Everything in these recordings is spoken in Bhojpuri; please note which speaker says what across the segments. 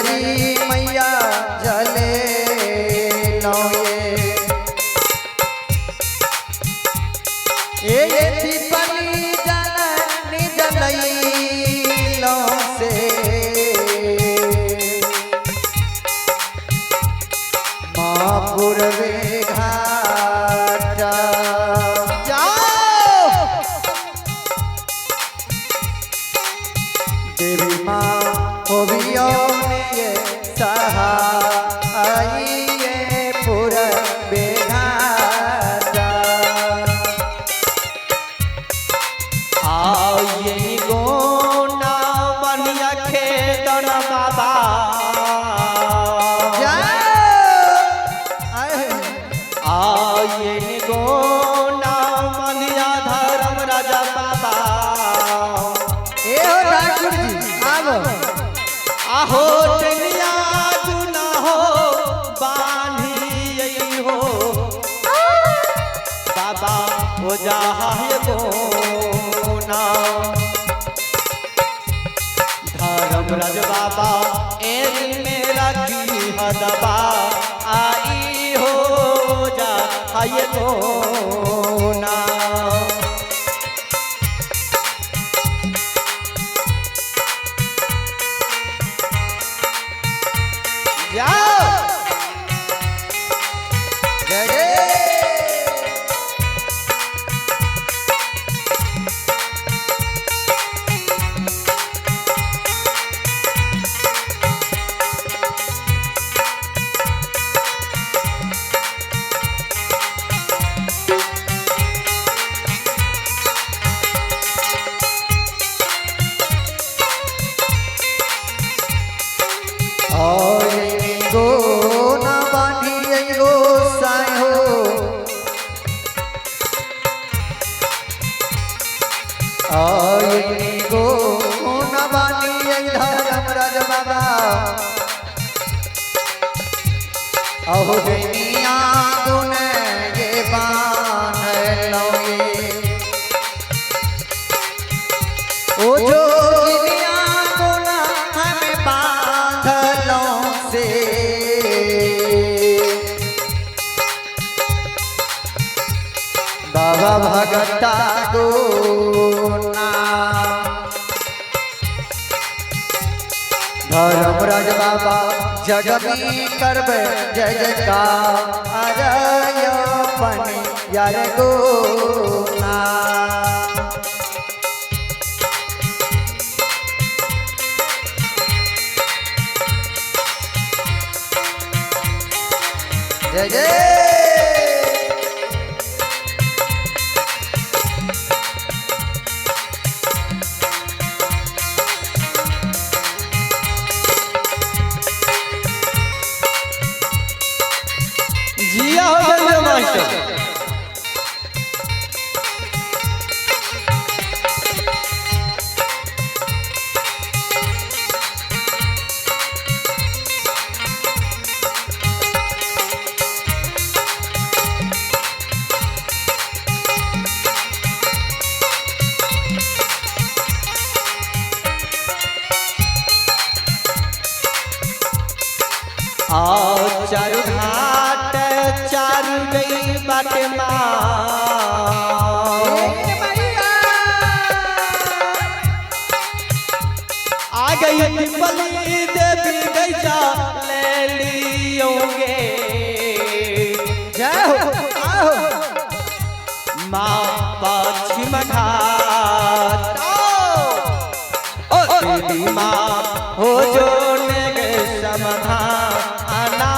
Speaker 1: दियरी मैया जले लो ये दीपली जननी जलई लो से माँ पूर्वे घाटा देवी माँ होवियों में ये सहाय ये पूरबे घाटा
Speaker 2: आओ ये गोना बनिया खेतन बाबा आओ ये गोना बनिया धर्म राजा बाबा
Speaker 1: ए हो ठाकुर जी आबो
Speaker 2: आहो टेनिया दुना हो बांधी हो बाबा हो जा गोना धर्मराज बाबा एक मेरा की हदबा आई हो जा गोना
Speaker 1: जय जय गो न बांधी गो साई हो गो न बांधी धर्मराज बाबा अहो बेनिया गुन ये बान लोगे ओ जो बाबा भगता गोना धर्मराज बाबा जगमी करबे जय जयकार पनी यार गोना जय जय
Speaker 2: जिया हो गए मास्टर आओ चारू घाट चारू गई बाटे माँ आ गई दीपली देवी गैसा ले लियोगे
Speaker 1: जय हो
Speaker 2: माँ पश्चिम घाट ओ देवी माँ हो जो समाधान आना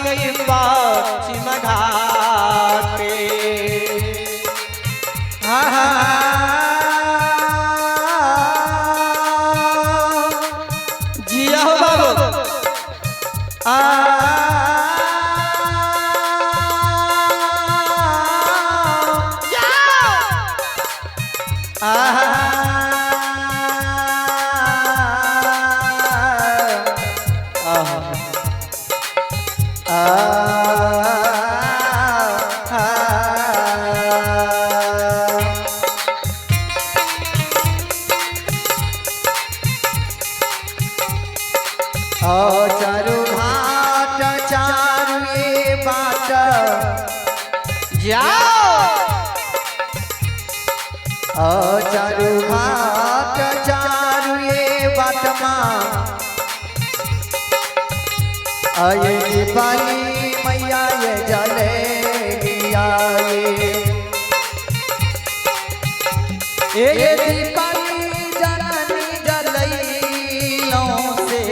Speaker 2: गई पश्चिम घाट जिया हो बाबू जाओ
Speaker 1: चारू घाट चारू ये बाटमा आये दीपाली मैया ये जले दिया ये दीपाली जननी जलैलों से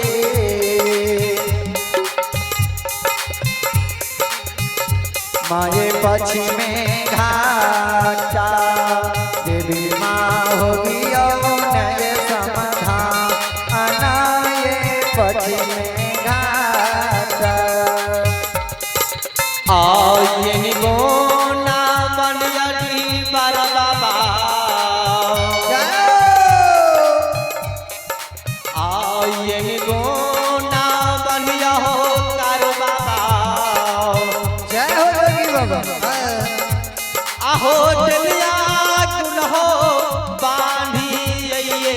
Speaker 1: माये पश्चिमे घाटा देवी माँ होगी नये समाधान अनाये पश्चिमे घाटा
Speaker 2: आये निगोना बनियाली बारा बाबा आये निगोना बनिया हो कारो बाबा
Speaker 1: जय हो योगी बाबा
Speaker 2: आहो डलिया गुन हो बांधिए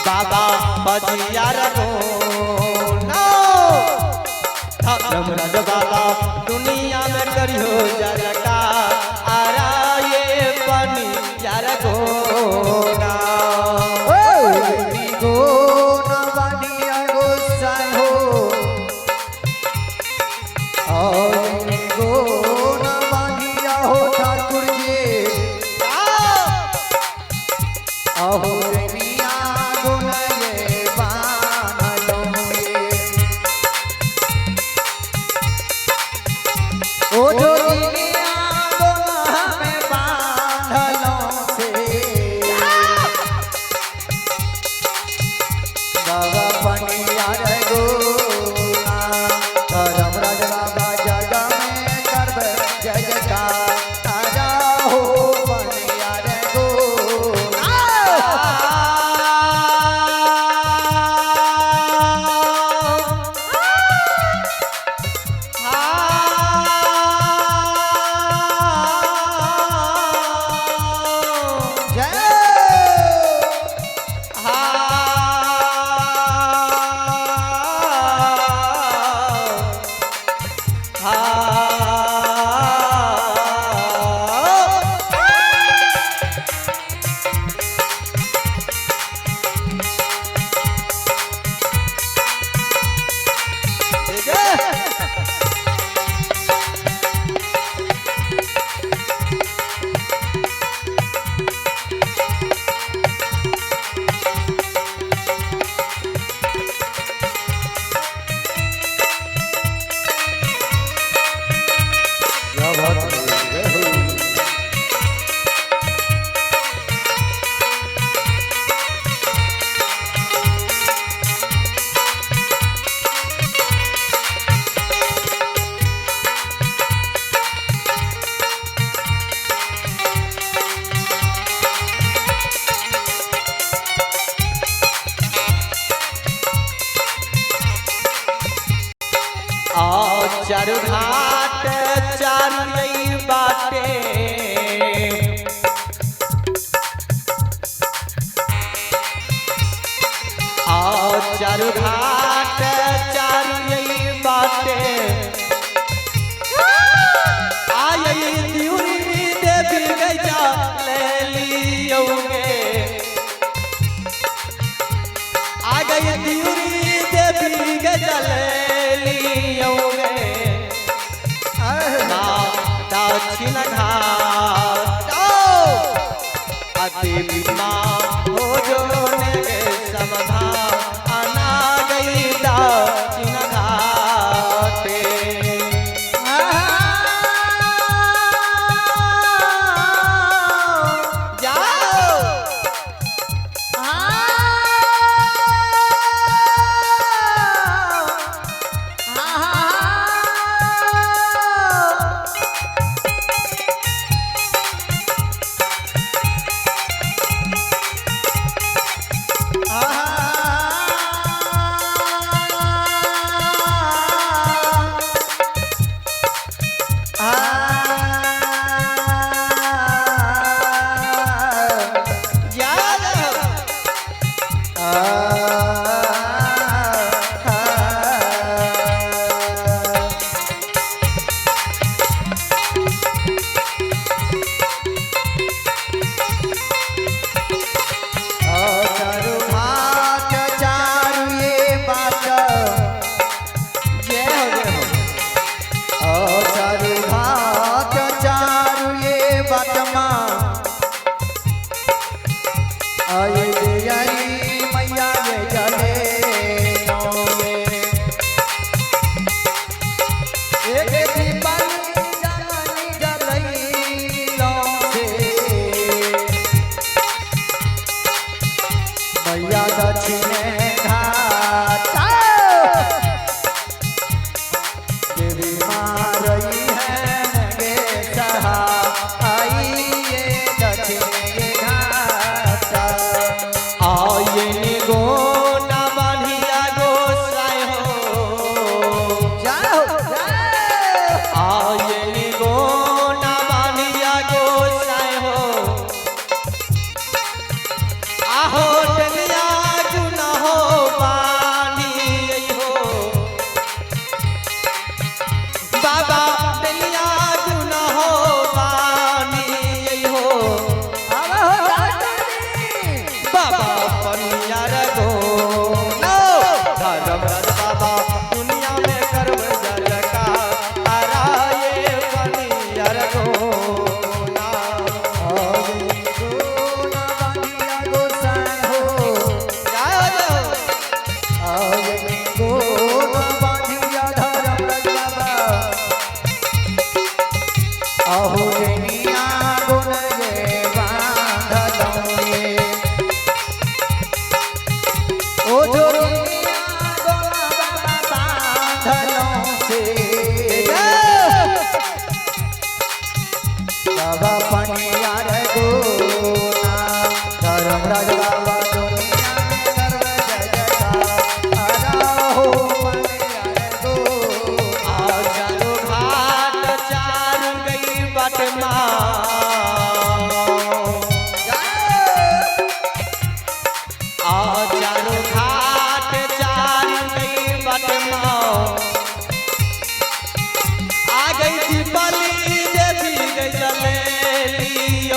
Speaker 2: बाबा बजिया रखो धर्म राज बाबा दुनिया में करियो जरका आरा ये बनी यार गोना
Speaker 1: गो न बनिया गोसाई हो गो न बनिया हो ठाकुर जी अहो दुनिया गुण ये बानो ये ओ जोगिनिया गुण हमें बांधलों से बाबा बनिया रे गोना धर्म राज बाबा जग में करब जय जयकार आजा हो बनिया रे गोना
Speaker 2: चारू घाट चारू नई बाटे चारू घाट चारू नई बाटे आई दिउरी देवी गैया ले लियोगे आ गई दिउरी देवी गैया ले लियोगे दक्षिण घाट देवी माँ हो जो समाधान आना गई दक्षिण घाटे जाओ
Speaker 1: से बाबा पनिया रे गोना धर्मराज बाबा दुनिया में सर्व जय जयकार हो पनिया रे गोना
Speaker 2: चारो घाट चार गई बट माँ चारो घाट चार गई बट माँ आ गई थी बलि देवी गई जलेली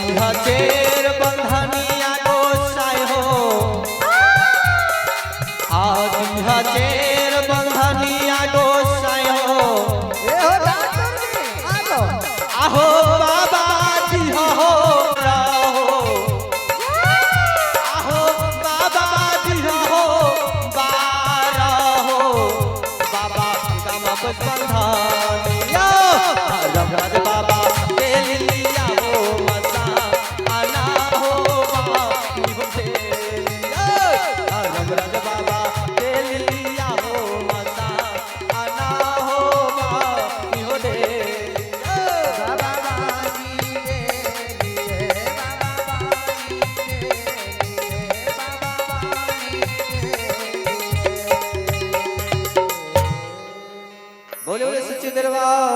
Speaker 2: दिहा चेर बंधनिया गोसाई हो दिहा चेर बंधनिया गोसाई हो
Speaker 1: ए हो डॉक्टर जी आलो
Speaker 2: आहो बाबा दिहा हो रहो आहो बाबा दिहा हो बारा हो बाबा का मत बंधनिया रघुनाथ बाबा के लिया हो मसा आना हो बाकी हो तेलिया रघुनाथ बाबा के लिया हो मसा आना हो बाकी हो तेलिया
Speaker 1: बाबा बानी के लिए बाबा बानी के लिए बाबा बानी के लिए
Speaker 2: बोले बोले सच्चे दरबार